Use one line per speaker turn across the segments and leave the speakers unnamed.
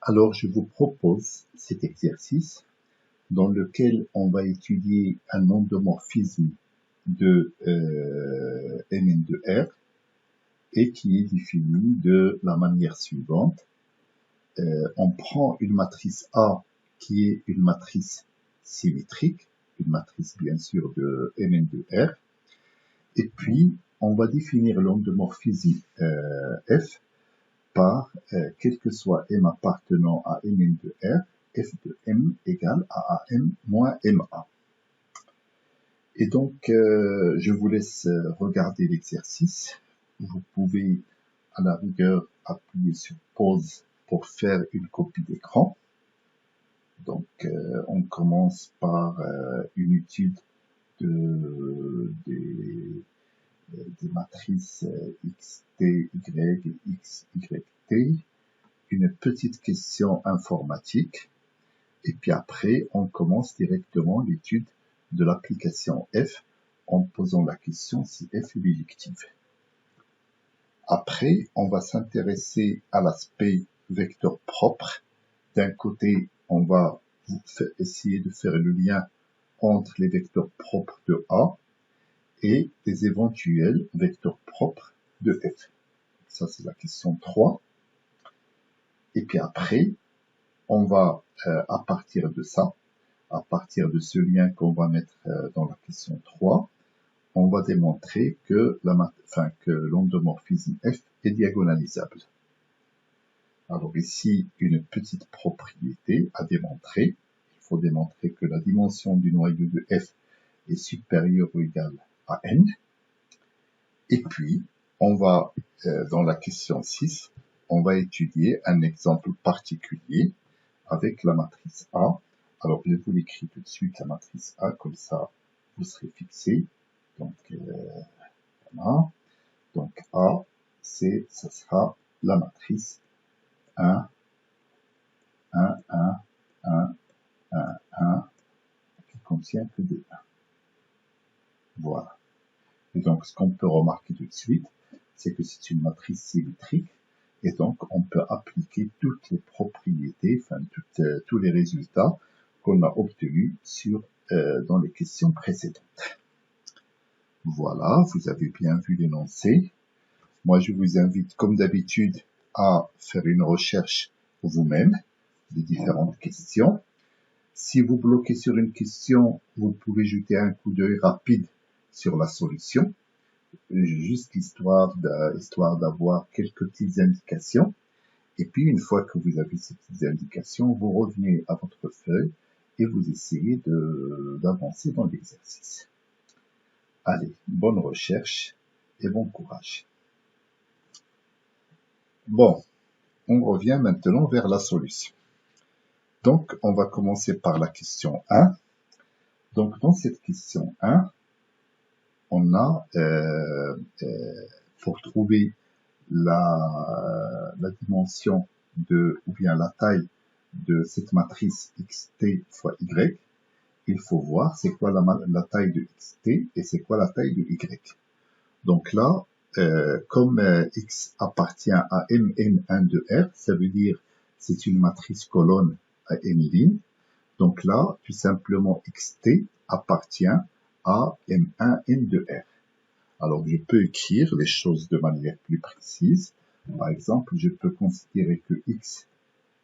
Alors, je vous propose cet exercice dans lequel on va étudier un endomorphisme de Mn de R et qui est défini de la manière suivante. On prend une matrice A qui est une matrice symétrique, une matrice bien sûr de Mn de R, et puis on va définir l'endomorphisme F par quel que soit M appartenant à Mn de R, f de M égale à AM moins MA. Et donc, je vous laisse regarder l'exercice. Vous pouvez, à la rigueur, appuyer sur pause pour faire une copie d'écran. Donc, on commence par une étude des matrices XT, Y et XYT, une petite question informatique, et puis après, on commence directement l'étude de l'application F en posant la question si F est bijective. Après, on va s'intéresser à l'aspect vecteur propre. D'un côté, on va essayer de faire le lien entre les vecteurs propres de A et les éventuels vecteurs propres de F. Ça, c'est la question 3. Et puis après, on va, à partir de ça, à partir de ce lien qu'on va mettre dans la question 3, on va démontrer que l'endomorphisme F est diagonalisable. Alors ici, une petite propriété à démontrer. Il faut démontrer que la dimension du noyau de F est supérieure ou égale à n. Et puis, on va, dans la question 6, on va étudier un exemple particulier avec la matrice A. Alors, je vous l'écris tout de suite, la matrice A, comme ça, vous serez fixé. Donc, voilà. Donc, A, ça sera la matrice 1, 1, 1, 1, 1, 1, qui contient que des 1. Voilà. Et donc, ce qu'on peut remarquer tout de suite, c'est que c'est une matrice symétrique, et donc on peut appliquer toutes les propriétés, tous les résultats qu'on a obtenus dans les questions précédentes. Voilà, vous avez bien vu l'énoncé. Moi, je vous invite, comme d'habitude, à faire une recherche vous-même des différentes questions. Si vous bloquez sur une question, vous pouvez jeter un coup d'œil rapide sur la solution, juste histoire d'avoir quelques petites indications. Et puis, une fois que vous avez ces petites indications, vous revenez à votre feuille et vous essayez d'avancer dans l'exercice. Allez, bonne recherche et bon courage. Bon, on revient maintenant vers la solution. Donc, on va commencer par la question 1. Donc, dans cette question 1, on a, pour trouver la dimension ou bien la taille de cette matrice xt fois y, il faut voir c'est quoi la taille de xt et c'est quoi la taille de y. Donc là, comme x appartient à Mn1 de R, ça veut dire c'est une matrice colonne à n lignes. Donc là, tout simplement, xt appartient à M1n de R. Alors, je peux écrire les choses de manière plus précise. Par exemple, je peux considérer que x,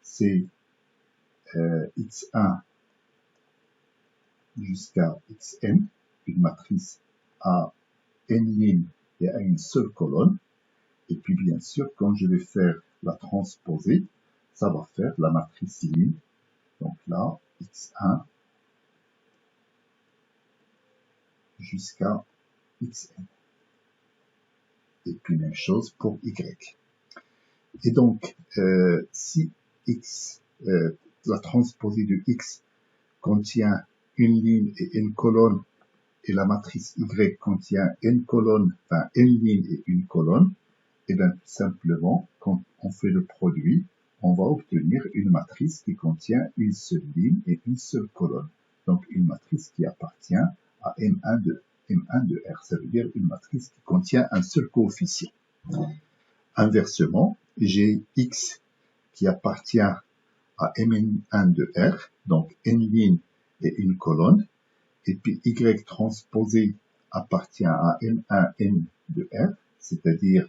c'est x1 jusqu'à xn, une matrice à n lignes et à une seule colonne. Et puis, bien sûr, quand je vais faire la transposée, ça va faire la matrice ligne. Donc là, x1 jusqu'à xn. Et puis, même chose pour y. Et donc, si x, la transposée de x contient une ligne et une colonne, et la matrice y contient une colonne, enfin une ligne et une colonne, et bien tout simplement, quand on fait le produit, on va obtenir une matrice qui contient une seule ligne et une seule colonne. Donc une matrice qui appartient à M1 de R, ça veut dire une matrice qui contient un seul coefficient. Inversement, j'ai x qui appartient à Mn1 de R, donc N lignes et une colonne, et puis Y transposé appartient à N1, N de R, c'est-à-dire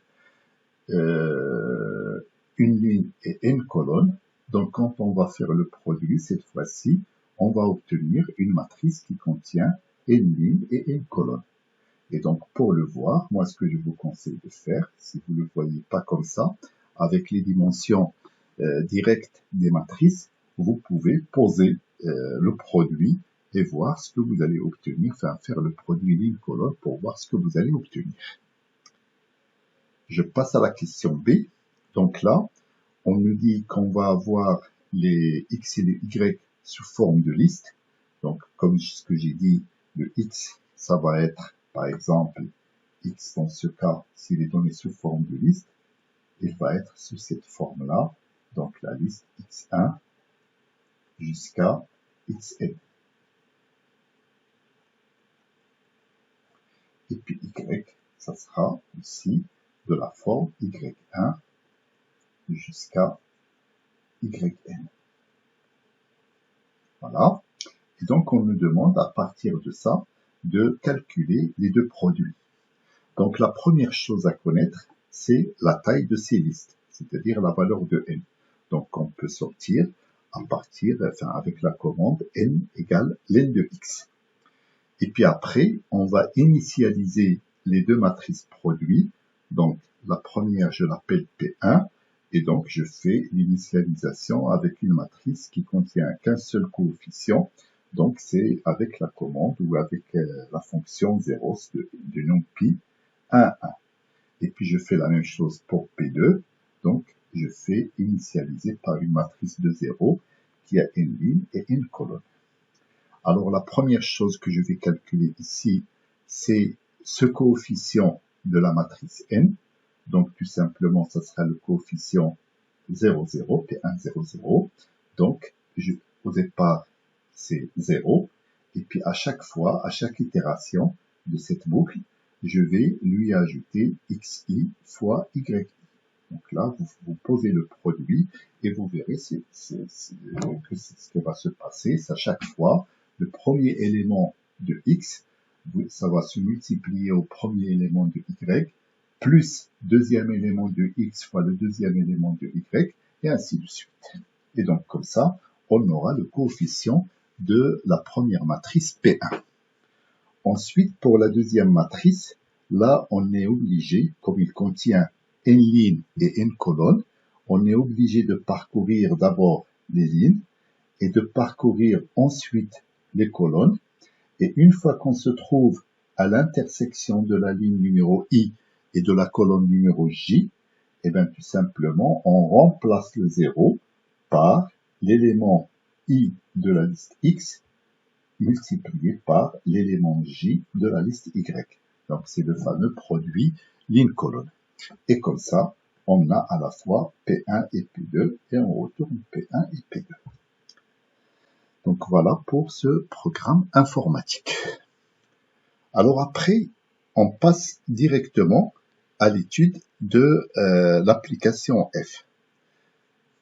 une ligne et N colonnes. Donc quand on va faire le produit, cette fois-ci, on va obtenir une matrice qui contient N lignes et N colonnes. Et donc pour le voir, moi ce que je vous conseille de faire, si vous ne le voyez pas comme ça, avec les dimensions directes des matrices, vous pouvez poser le produit et voir ce que vous allez obtenir, enfin faire le produit ligne-colonne pour voir ce que vous allez obtenir. Je passe à la question B. Donc là, on nous dit qu'on va avoir les X et les Y sous forme de liste. Donc comme ce que j'ai dit, le X, ça va être par exemple X dans ce cas, s'il est donné sous forme de liste, il va être sous cette forme-là, donc la liste X1 jusqu'à Xn. Et puis Y, ça sera ici de la forme Y1 jusqu'à Yn. Voilà. Et donc on nous demande à partir de ça de calculer les deux produits. Donc la première chose à connaître, c'est la taille de ces listes, c'est-à-dire la valeur de n. Donc on peut sortir avec la commande n égale len de x. Et puis après, on va initialiser les deux matrices produits. Donc la première, je l'appelle P1, et donc je fais l'initialisation avec une matrice qui contient qu'un seul coefficient. Donc c'est avec la commande ou avec la fonction 0 de NumPy 1, 1. Et puis je fais la même chose pour P2. Donc je fais initialiser par une matrice de 0 qui a n lignes et n colonnes. Alors la première chose que je vais calculer ici, c'est ce coefficient de la matrice n. Donc tout simplement, ça sera le coefficient 0, 0, P1, 0, 0. Donc au départ, c'est 0. Et puis à chaque fois, à chaque itération de cette boucle, je vais lui ajouter xi fois yi. Donc là, vous posez le produit et vous verrez ce qui va se passer. À chaque fois, le premier élément de x, ça va se multiplier au premier élément de y, plus deuxième élément de x fois le deuxième élément de y, et ainsi de suite. Et donc comme ça, on aura le coefficient de la première matrice P1. Ensuite, pour la deuxième matrice, là, on est obligé, comme il contient n lignes et n colonnes, on est obligé de parcourir d'abord les lignes et de parcourir ensuite les colonnes. Et une fois qu'on se trouve à l'intersection de la ligne numéro I et de la colonne numéro J, eh bien, tout simplement, on remplace le 0 par l'élément I de la liste X multiplié par l'élément J de la liste Y. Donc, c'est le fameux produit ligne-colonne. Et comme ça, on a à la fois P1 et P2, et on retourne P1 et P2. Donc, voilà pour ce programme informatique. Alors après, on passe directement à l'étude de l'application F.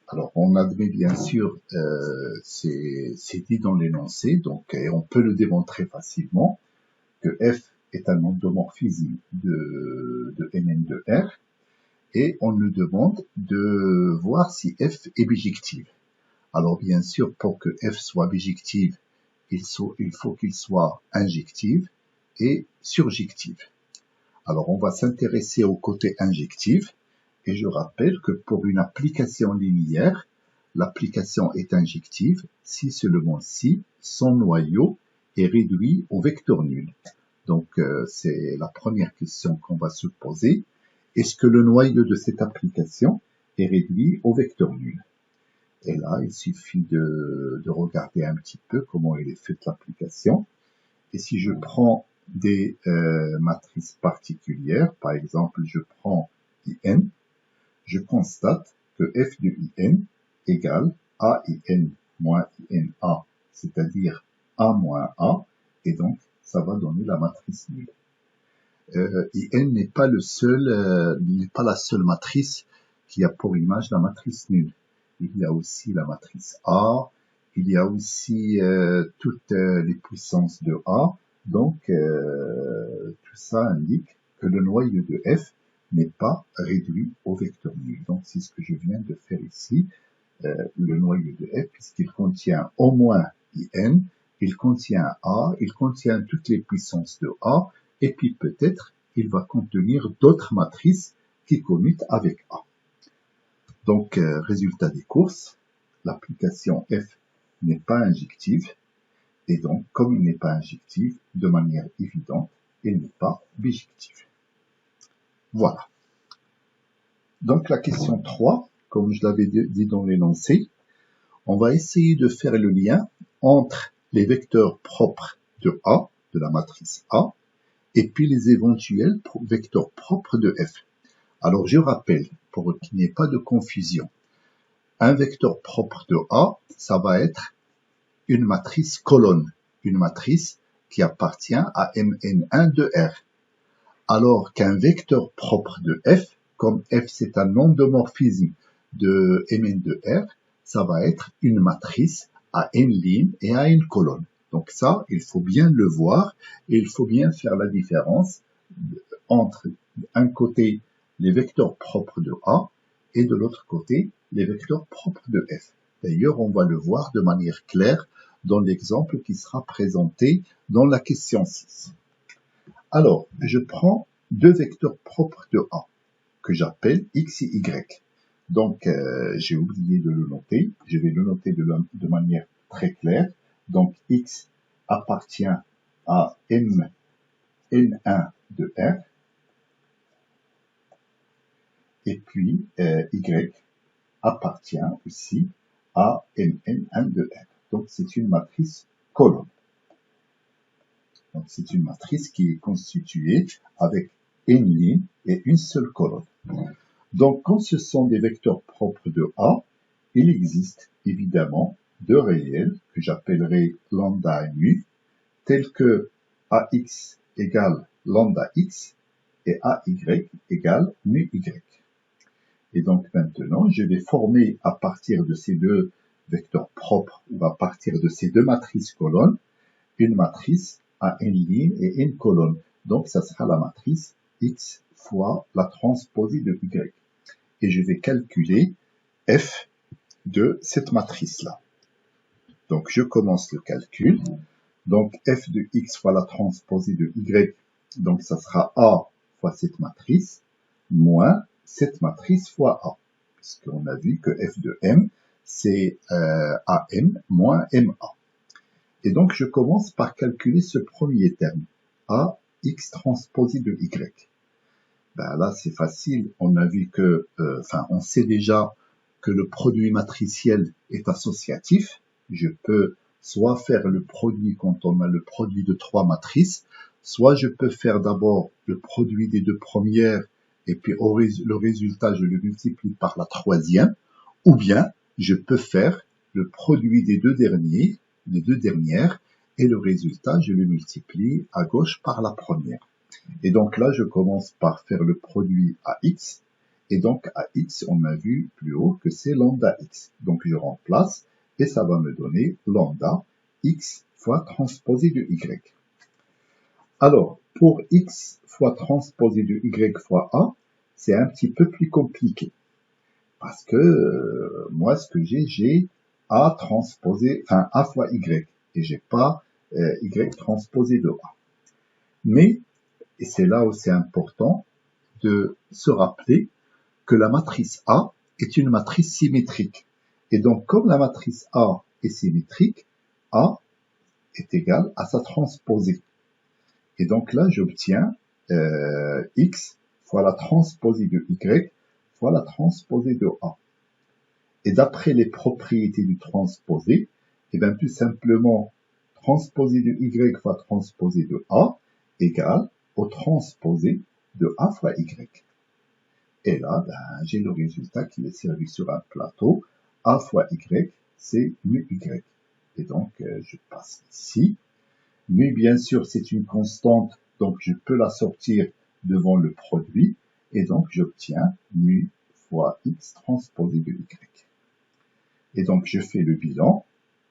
Alors, on admet bien sûr, c'est dit dans l'énoncé, donc on peut le démontrer facilement, que F est un endomorphisme de Mn de R, et on nous demande de voir si F est bijective. Alors bien sûr, pour que F soit bijective, il faut qu'il soit injective et surjective. Alors on va s'intéresser au côté injectif, et je rappelle que pour une application linéaire, l'application est injective si seulement si son noyau est réduit au vecteur nul. Donc c'est la première question qu'on va se poser. Est-ce que le noyau de cette application est réduit au vecteur nul? Et là, il suffit de regarder un petit peu comment il est faite l'application. Et si je prends des matrices particulières, par exemple, je prends IN, je constate que f de IN égale AIN moins INA, c'est-à-dire A moins A, et donc ça va donner la matrice nulle. IN n'est pas la seule matrice qui a pour image la matrice nulle. il y a aussi la matrice A, il y a aussi toutes les puissances de A. Donc, tout ça indique que le noyau de F n'est pas réduit au vecteur nul. Donc, c'est ce que je viens de faire ici. Le noyau de F, puisqu'il contient au moins IN, il contient A, il contient toutes les puissances de A, et puis peut-être il va contenir d'autres matrices qui commutent avec A. Donc, résultat des courses, l'application F n'est pas injective, et donc, comme il n'est pas injective, de manière évidente, il n'est pas bijective. Voilà. Donc, la question 3, comme je l'avais dit dans l'énoncé, on va essayer de faire le lien entre les vecteurs propres de A, de la matrice A, et puis les éventuels vecteurs propres de F. Alors, je rappelle, pour qu'il n'y ait pas de confusion, un vecteur propre de A, ça va être une matrice colonne, une matrice qui appartient à Mn1 de R. Alors qu'un vecteur propre de F, comme F c'est un endomorphisme de Mn de R, ça va être une matrice à n lignes et à n colonnes. Donc ça, il faut bien le voir et il faut bien faire la différence entre un côté les vecteurs propres de A et de l'autre côté les vecteurs propres de F. D'ailleurs, on va le voir de manière claire dans l'exemple qui sera présenté dans la question 6. Alors, je prends deux vecteurs propres de A que j'appelle X et Y. Donc, j'ai oublié de le noter. Je vais le noter de manière très claire. Donc, X appartient à N1 de R. Et puis, Y appartient aussi à Mn1 de R. Donc, c'est une matrice colonne. Donc, c'est une matrice qui est constituée avec n lignes et une seule colonne. Donc, quand ce sont des vecteurs propres de A, il existe évidemment deux réels que j'appellerai lambda et mu, tels que AX égale lambda X et AY égale mu Y. Et donc maintenant, je vais former à partir de ces deux vecteurs propres ou à partir de ces deux matrices colonnes, une matrice à n lignes et n colonnes. Donc, ça sera la matrice X fois la transposée de Y. Et je vais calculer F de cette matrice-là. Donc, je commence le calcul. Donc, F de X fois la transposée de Y, donc ça sera A fois cette matrice, moins cette matrice fois A. Puisqu'on a vu que F de M, c'est AM moins MA. Et donc, je commence par calculer ce premier terme, A, X transposé de Y. Ben là, c'est facile. On a vu que, on sait déjà que le produit matriciel est associatif. Je peux soit faire le produit quand on a le produit de trois matrices, soit je peux faire d'abord le produit des deux premières et puis le résultat, je le multiplie par la troisième, ou bien je peux faire le produit des deux dernières, et le résultat, je le multiplie à gauche par la première. Et donc là, je commence par faire le produit à x, et donc à x, on a vu plus haut que c'est lambda x. Donc je remplace, et ça va me donner lambda x fois transposé de y. Alors, pour x fois transposé de y fois a, c'est un petit peu plus compliqué. Parce que moi, ce que j'ai a transposé, a fois y, et j'ai pas y transposé de a. Mais, et c'est là où c'est important de se rappeler que la matrice A est une matrice symétrique. Et donc, comme la matrice A est symétrique, A est égal à sa transposée. Et donc là, j'obtiens X fois la transposée de Y fois la transposée de A. Et d'après les propriétés du transposé, et bien tout simplement, transposé de Y fois transposé de A égale au transposé de A fois Y. Et là, j'ai le résultat qui est servi sur un plateau. A fois Y, c'est mu Y. Et donc, je passe ici. Mu, bien sûr, c'est une constante, donc je peux la sortir devant le produit. Et donc, j'obtiens mu fois X transposé de Y. Et donc, je fais le bilan.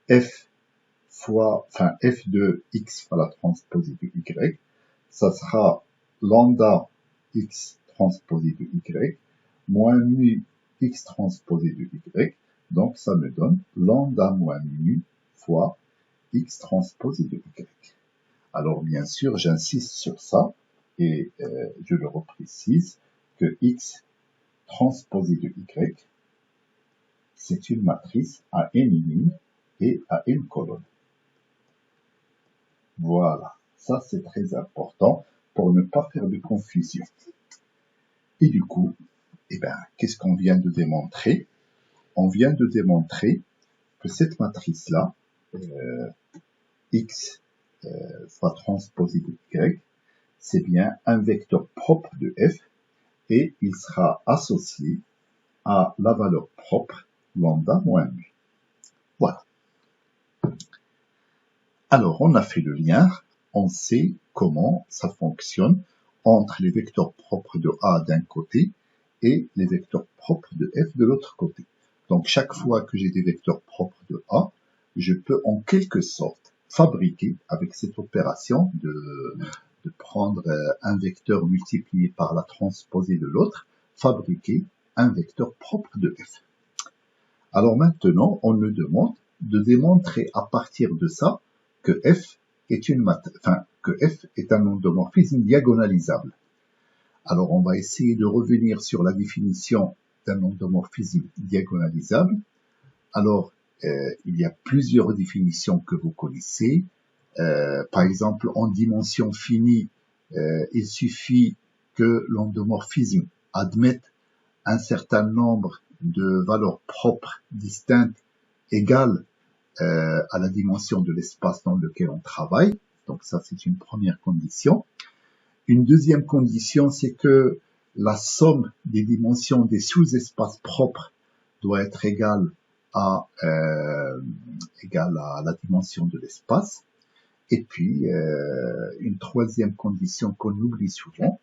F de x fois la transposée de y, ça sera lambda x transposé de y moins mu x transposé de y. Donc, ça me donne lambda moins mu fois x transposé de y. Alors, bien sûr, j'insiste sur ça et je le reprécise que x transposé de y, c'est une matrice à n lignes et à n colonnes. Voilà, ça c'est très important pour ne pas faire de confusion. Et du coup, qu'est-ce qu'on vient de démontrer? On vient de démontrer que cette matrice-là, x fois transposé de y, c'est bien un vecteur propre de f et il sera associé à la valeur propre lambda moins mu. Voilà. Alors, on a fait le lien, on sait comment ça fonctionne entre les vecteurs propres de A d'un côté et les vecteurs propres de F de l'autre côté. Donc, chaque fois que j'ai des vecteurs propres de A, je peux en quelque sorte fabriquer, avec cette opération de prendre un vecteur multiplié par la transposée de l'autre, fabriquer un vecteur propre de F. Alors maintenant, on me demande de démontrer à partir de ça que F est un endomorphisme diagonalisable. Alors, on va essayer de revenir sur la définition d'un endomorphisme diagonalisable. Alors, il y a plusieurs définitions que vous connaissez. Par exemple, en dimension finie, il suffit que l'endomorphisme admette un certain nombre de valeurs propres distinctes égales à la dimension de l'espace dans lequel on travaille. Donc ça, c'est une première condition. Une deuxième condition, c'est que la somme des dimensions des sous-espaces propres doit être égale à la dimension de l'espace. Et puis, une troisième condition qu'on oublie souvent,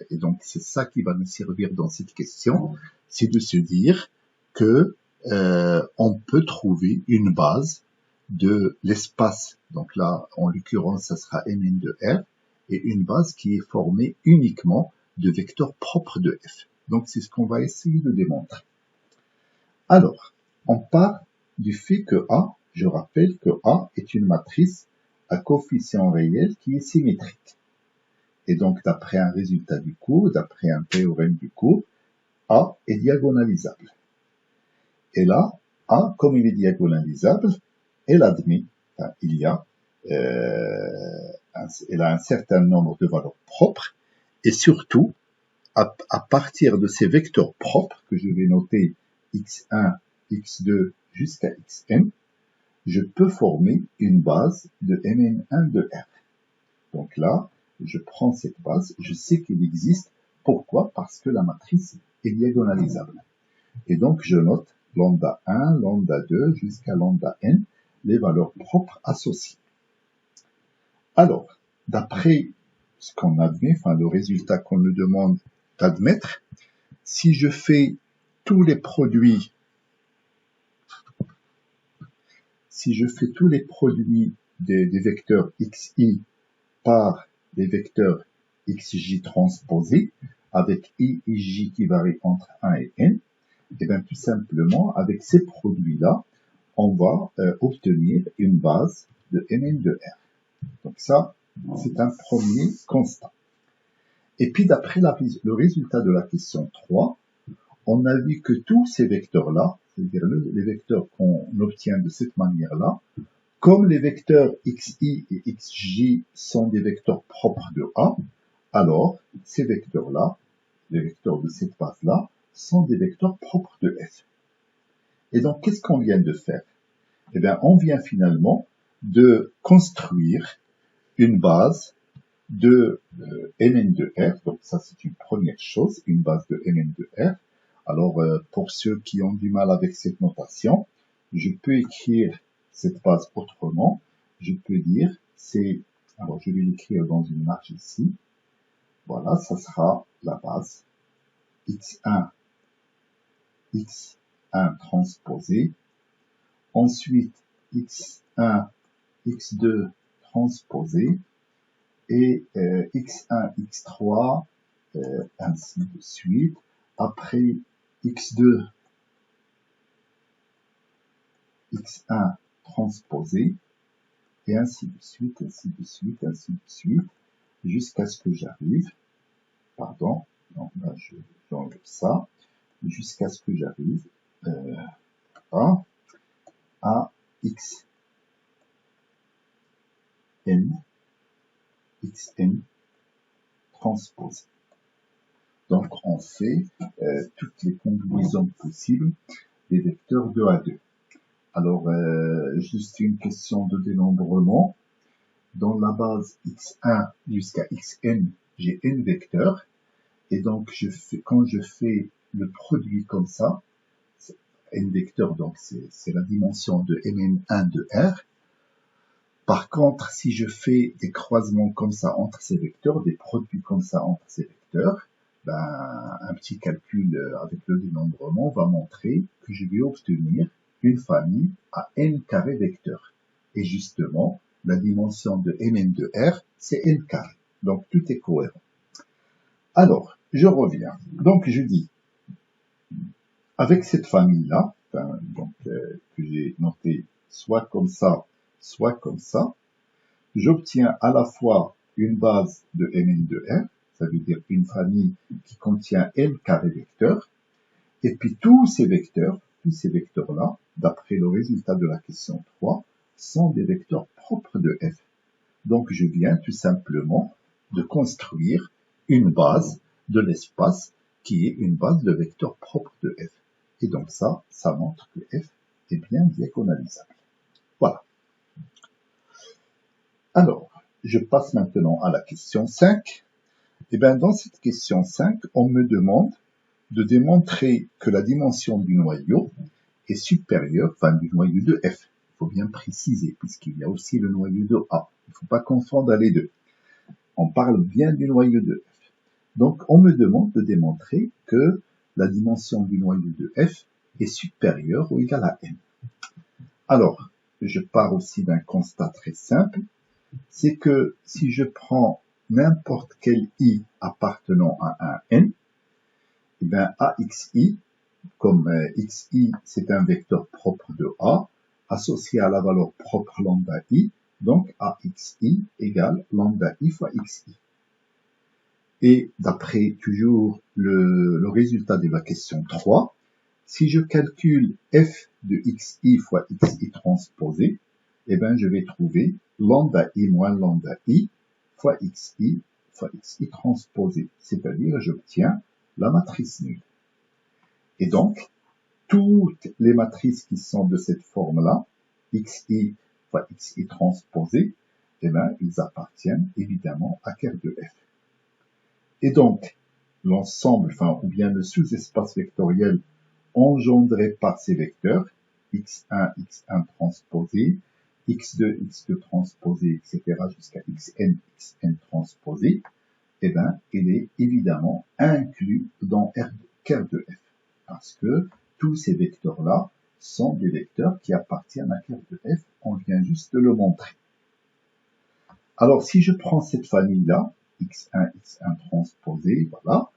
et donc c'est ça qui va nous servir dans cette question, c'est de se dire que on peut trouver une base de l'espace. Donc là, en l'occurrence, ça sera Mn de R, et une base qui est formée uniquement de vecteurs propres de F. Donc c'est ce qu'on va essayer de démontrer. Alors, on part du fait que A, je rappelle que A est une matrice à coefficient réel qui est symétrique. Et donc, d'après un résultat du cours, d'après un théorème du cours, A est diagonalisable. Et là, A, comme il est diagonalisable, elle admet, elle a un certain nombre de valeurs propres, et surtout, à partir de ces vecteurs propres, que je vais noter x1, x2 jusqu'à xn, je peux former une base de Mn1 de R. Donc là, je prends cette base, je sais qu'elle existe. Pourquoi? Parce que la matrice est diagonalisable. Et donc, je note lambda 1, lambda 2 jusqu'à lambda n, les valeurs propres associées. Alors, d'après ce qu'on admet, le résultat qu'on nous demande d'admettre, si je fais tous les produits des vecteurs xi par des vecteurs xj transposés, avec i et j qui varient entre 1 et n, et bien tout simplement, avec ces produits-là, on va obtenir une base de Mn de R. Donc ça, c'est un premier constat. Et puis d'après le résultat de la question 3, on a vu que tous ces vecteurs-là, c'est-à-dire les vecteurs qu'on obtient de cette manière-là, comme les vecteurs xi et xj sont des vecteurs propres de A, alors ces vecteurs-là, les vecteurs de cette base-là, sont des vecteurs propres de F. Et donc, qu'est-ce qu'on vient de faire? Eh bien, on vient finalement de construire une base de Mn de R. Donc ça, c'est une première chose, une base de Mn de R. Alors, pour ceux qui ont du mal avec cette notation, je peux écrire cette base autrement. Je peux dire, alors je vais l'écrire dans une marge ici. Voilà, ça sera la base x1 transposé ensuite x1, x2 transposé, et x1, x3, ainsi de suite. Après x2, x1 transposé, et ainsi de suite, ainsi de suite, ainsi de suite, jusqu'à ce que j'arrive, pardon, non, là j'enlève ça, jusqu'à ce que j'arrive à xn transposé. Donc on fait toutes les combinaisons possibles des vecteurs 2 à 2. Alors, juste une question de dénombrement. Dans la base x1 jusqu'à xn, j'ai n vecteurs. Et donc, quand je fais le produit comme ça, n vecteurs, donc c'est la dimension de mn1 de R. Par contre, si je fais des croisements comme ça entre ces vecteurs, des produits comme ça entre ces vecteurs, ben, un petit calcul avec le dénombrement va montrer que je vais obtenir une famille à n carré vecteurs. Et justement, la dimension de mn de R, c'est n carré. Donc, tout est cohérent. Alors, je reviens. Donc, je dis, avec cette famille-là, que j'ai noté soit comme ça, j'obtiens à la fois une base de mn de R, ça veut dire une famille qui contient n carré vecteurs, et puis tous ces vecteurs-là, d'après le résultat de la question 3, sont des vecteurs propres de F. Donc je viens tout simplement de construire une base de l'espace qui est une base de vecteurs propres de F. Et donc ça montre que F est bien diagonalisable. Voilà. Alors, je passe maintenant à la question 5. Et bien, dans cette question 5, on me demande de démontrer que la dimension du noyau est supérieure, enfin du noyau de F. Il faut bien préciser, puisqu'il y a aussi le noyau de A. Il ne faut pas confondre les deux. On parle bien du noyau de F. Donc, on me demande de démontrer que la dimension du noyau de F est supérieure ou égale à n. Alors, je pars aussi d'un constat très simple, c'est que si je prends n'importe quel i appartenant à un n, eh bien AXI, comme XI c'est un vecteur propre de A, associé à la valeur propre lambda I, donc AXI égale lambda I fois XI. Et d'après toujours le résultat de la question 3, si je calcule f de xi fois xi transposé, eh bien je vais trouver lambda I moins lambda I fois xi transposé, c'est-à-dire j'obtiens la matrice nulle. Et donc, toutes les matrices qui sont de cette forme-là, xi fois xi transposé, eh bien, ils appartiennent évidemment à Ker de F. Et donc, l'ensemble, ou bien le sous-espace vectoriel engendré par ces vecteurs, x1, x1 transposé, x2, x2 transposé, etc., jusqu'à xn, xn transposé, eh bien, il est évidemment inclus dans Ker de F. Parce que tous ces vecteurs-là sont des vecteurs qui appartiennent à Ker de F. On vient juste de le montrer. Alors, si je prends cette famille-là, x1, x1 transposé, voilà,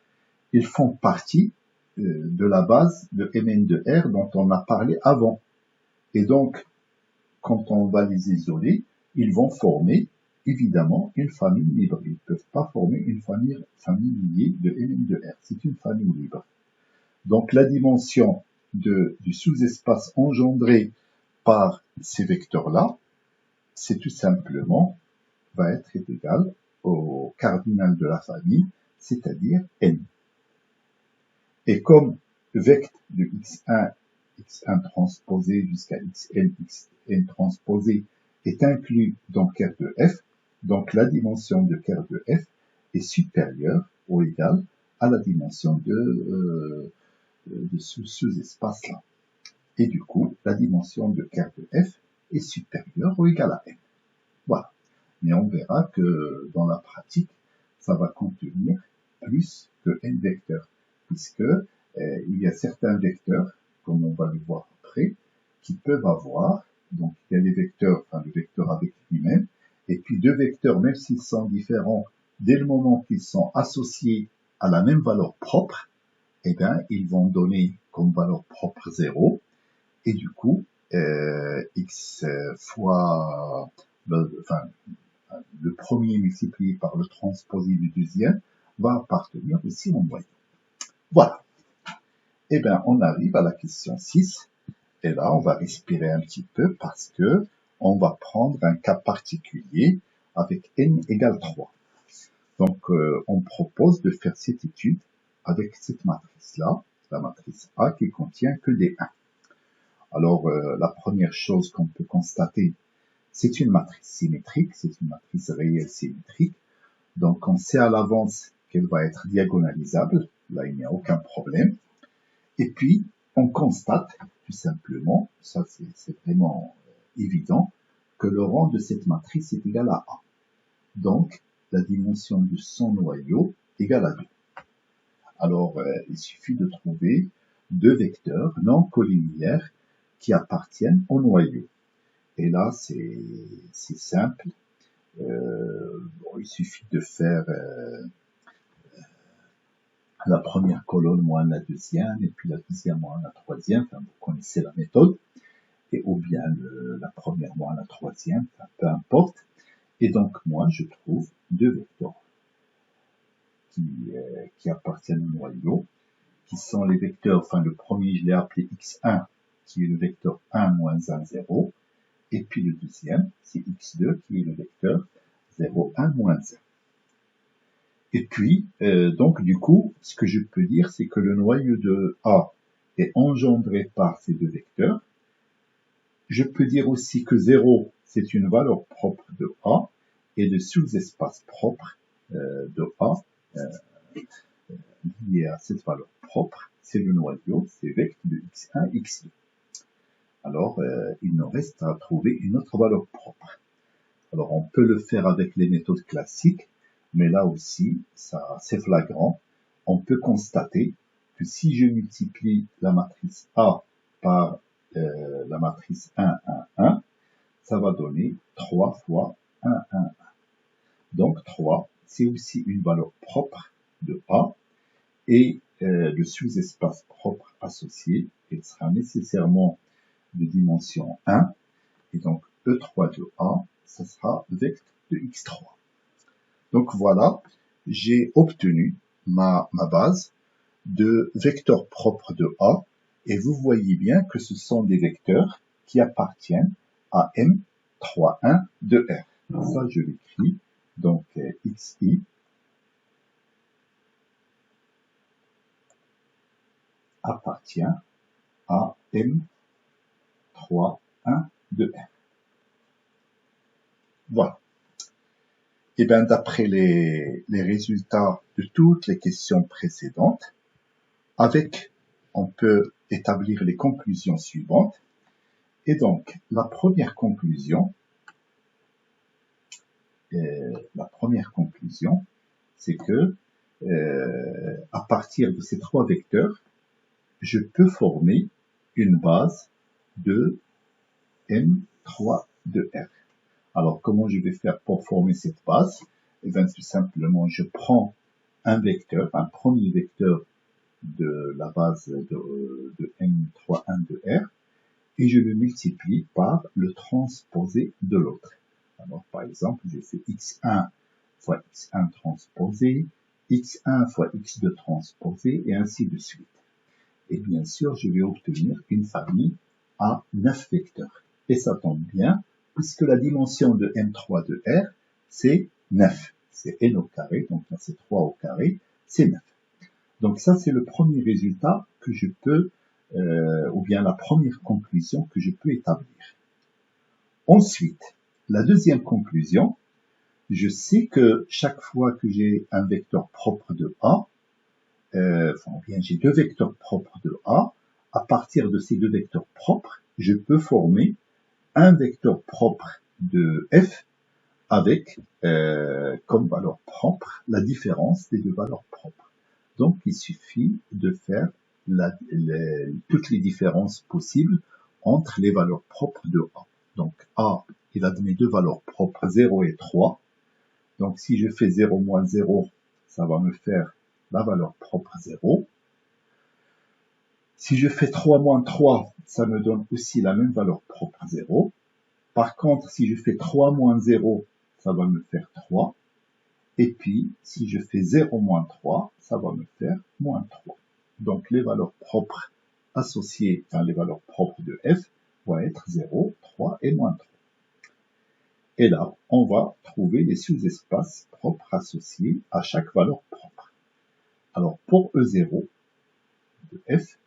ils font partie de la base de Mn de R dont on a parlé avant. Et donc, quand on va les isoler, ils vont former évidemment une famille libre. Ils ne peuvent pas former une famille liée de Mn de R. C'est une famille libre. Donc la dimension du sous-espace engendré par ces vecteurs-là, c'est tout simplement, va être égale au cardinal de la famille, c'est-à-dire n. Et comme vecte de x1 transposé jusqu'à xn transposé est inclus dans Ker de F, donc la dimension de Ker de F est supérieure ou égale à la dimension de ce sous-espace-là. Et du coup, la dimension de Ker de F est supérieure ou égale à n. Voilà. Mais on verra que dans la pratique, ça va contenir plus que n vecteurs, puisque il y a certains vecteurs, comme on va le voir après, qui peuvent avoir, donc il y a les vecteurs, le vecteur avec lui-même, et puis deux vecteurs, même s'ils sont différents, dès le moment qu'ils sont associés à la même valeur propre, eh bien, ils vont donner comme valeur propre 0, et du coup, x fois, le premier multiplié par le transposé du deuxième va appartenir aussi au noyau. Voilà. Eh bien, on arrive à la question 6, et là, on va respirer un petit peu parce que on va prendre un cas particulier avec n égale 3. Donc, on propose de faire cette étude avec cette matrice-là, la matrice A qui contient que des 1. Alors, la première chose qu'on peut constater, c'est une matrice symétrique, c'est une matrice réelle symétrique. Donc, on sait à l'avance qu'elle va être diagonalisable. Là, il n'y a aucun problème. Et puis, on constate, tout simplement, ça c'est vraiment évident, que le rang de cette matrice est égal à A. Donc, la dimension de son noyau égale à 2. Alors, il suffit de trouver deux vecteurs non collinéaires qui appartiennent au noyau. Et là, c'est simple. Il suffit de faire la première colonne moins la deuxième, et puis la deuxième moins la troisième. Vous connaissez la méthode. Et ou bien la première moins la troisième, peu importe. Et donc, moi, je trouve deux vecteurs qui appartiennent au noyau, qui sont les vecteurs, le premier, je l'ai appelé x1, qui est le vecteur 1 moins 1, 0. Et puis le deuxième, c'est x2, qui est le vecteur 0, 1, moins 1. Et puis, donc, du coup, ce que je peux dire, c'est que le noyau de A est engendré par ces deux vecteurs. Je peux dire aussi que 0, c'est une valeur propre de A, et le sous-espace propre de A, lié à cette valeur propre, c'est le noyau, c'est vecteur de x1, x2. Alors, il nous reste à trouver une autre valeur propre. Alors, on peut le faire avec les méthodes classiques, mais là aussi, c'est flagrant. On peut constater que si je multiplie la matrice A par la matrice 1, 1, 1, ça va donner 3 fois 1, 1, 1. Donc 3, c'est aussi une valeur propre de A, et le sous-espace propre associé, il sera nécessairement de dimension 1, et donc E3 de A, ça sera vecteur de X3. Donc voilà, j'ai obtenu ma base de vecteurs propres de A, et vous voyez bien que ce sont des vecteurs qui appartiennent à M31 de R. Ça, je l'écris, donc XI appartient à M31 de R. Voilà. Et bien, d'après les résultats de toutes les questions précédentes, on peut établir les conclusions suivantes. Et donc, la première conclusion, c'est que à partir de ces trois vecteurs, je peux former une base de M3 de R. Alors, comment je vais faire pour former cette base? Eh bien, tout simplement, je prends un premier vecteur de la base de M31 de R, et je le multiplie par le transposé de l'autre. Alors, par exemple, je fais x1 fois x1 transposé, x1 fois x2 transposé, et ainsi de suite. Et bien sûr, je vais obtenir une famille à 9 vecteurs. Et ça tombe bien, puisque la dimension de M3 de R, c'est 9. C'est n au carré, donc là c'est 3 au carré, c'est 9. Donc ça, c'est le premier résultat que je peux, ou bien la première conclusion que je peux établir. Ensuite, la deuxième conclusion, je sais que chaque fois que j'ai un vecteur propre de A, j'ai deux vecteurs propres de A, à partir de ces deux vecteurs propres, je peux former un vecteur propre de F avec comme valeur propre la différence des deux valeurs propres. Donc, il suffit de faire toutes les différences possibles entre les valeurs propres de A. Donc A, il admet deux valeurs propres, 0 et 3. Donc si je fais 0 moins 0, ça va me faire la valeur propre 0. Si je fais 3 moins 3, ça me donne aussi la même valeur propre 0. Par contre, si je fais 3 moins 0, ça va me faire 3. Et puis, si je fais 0 moins 3, ça va me faire moins 3. Donc les valeurs propres associées à les valeurs propres de f vont être 0, 3 et moins 3. Et là, on va trouver les sous-espaces propres associés à chaque valeur propre. Alors pour E0 de f,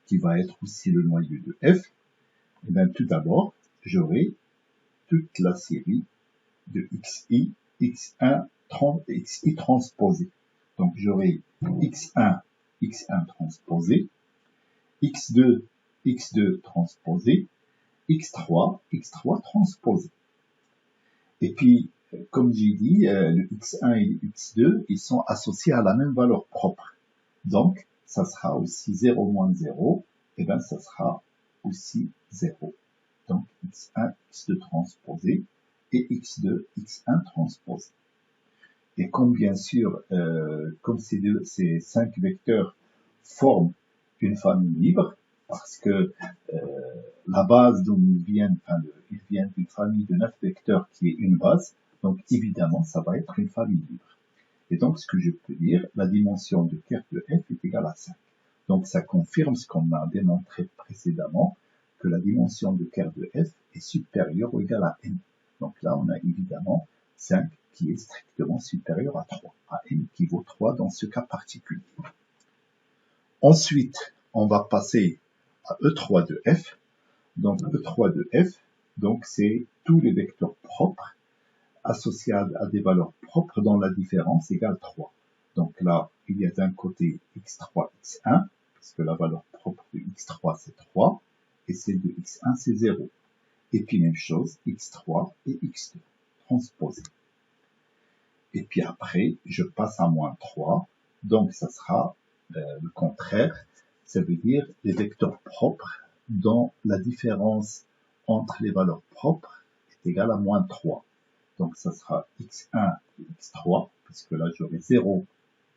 qui va être aussi le noyau de f, et bien tout d'abord, j'aurai toute la série de xi, x1, xi transposé. Donc j'aurai x1, x1 transposé, x2, x2 transposé, x3, x3 transposé. Et puis, comme j'ai dit, le x1 et le x2, ils sont associés à la même valeur propre. Donc, ça sera aussi 0 moins 0, et bien ça sera aussi 0. Donc, x1, x2 transposé, et x2, x1 transposé. Et comme bien sûr, comme ces 5 vecteurs forment une famille libre, parce que la base dont ils viennent d'une famille de 9 vecteurs qui est une base, donc évidemment ça va être une famille libre. Et donc ce que je peux dire, la dimension de Kerr de f est égale à 5. Donc ça confirme ce qu'on a démontré précédemment, que la dimension de Kerr de f est supérieure ou égale à n. Donc là on a évidemment 5 qui est strictement supérieur à 3, à n qui vaut 3 dans ce cas particulier. Ensuite, on va passer à E3 de f. Donc E3 de f, donc c'est tous les vecteurs propres associés à des valeurs propres dont la différence égale 3. Donc là, il y a d'un côté x3, x1, puisque la valeur propre de x3 c'est 3, et celle de x1 c'est 0. Et puis même chose, x3 et x2, transposés. Et puis après, je passe à moins 3, donc ça sera le contraire, ça veut dire les vecteurs propres dont la différence entre les valeurs propres est égale à moins 3. Donc ça sera x1 et x3, puisque là j'aurai 0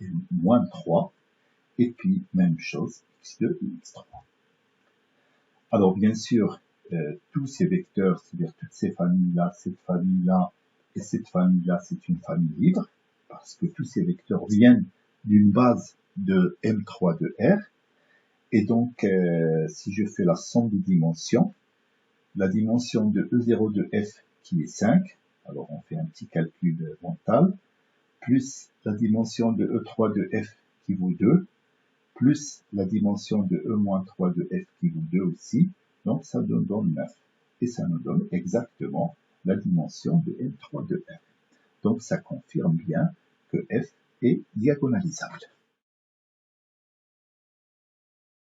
et moins 3, et puis même chose, x2 et x3. Alors bien sûr, tous ces vecteurs, c'est-à-dire toutes ces familles-là, cette famille-là, et cette famille-là, c'est une famille libre, parce que tous ces vecteurs viennent d'une base de M3 de R, et donc si je fais la somme des dimensions, la dimension de E0 de F qui est 5, alors on fait un petit calcul mental, plus la dimension de E3 de F qui vaut 2, plus la dimension de E-3 de F qui vaut 2 aussi, donc ça nous donne 9. Et ça nous donne exactement la dimension de M3 de F. Donc ça confirme bien que F est diagonalisable.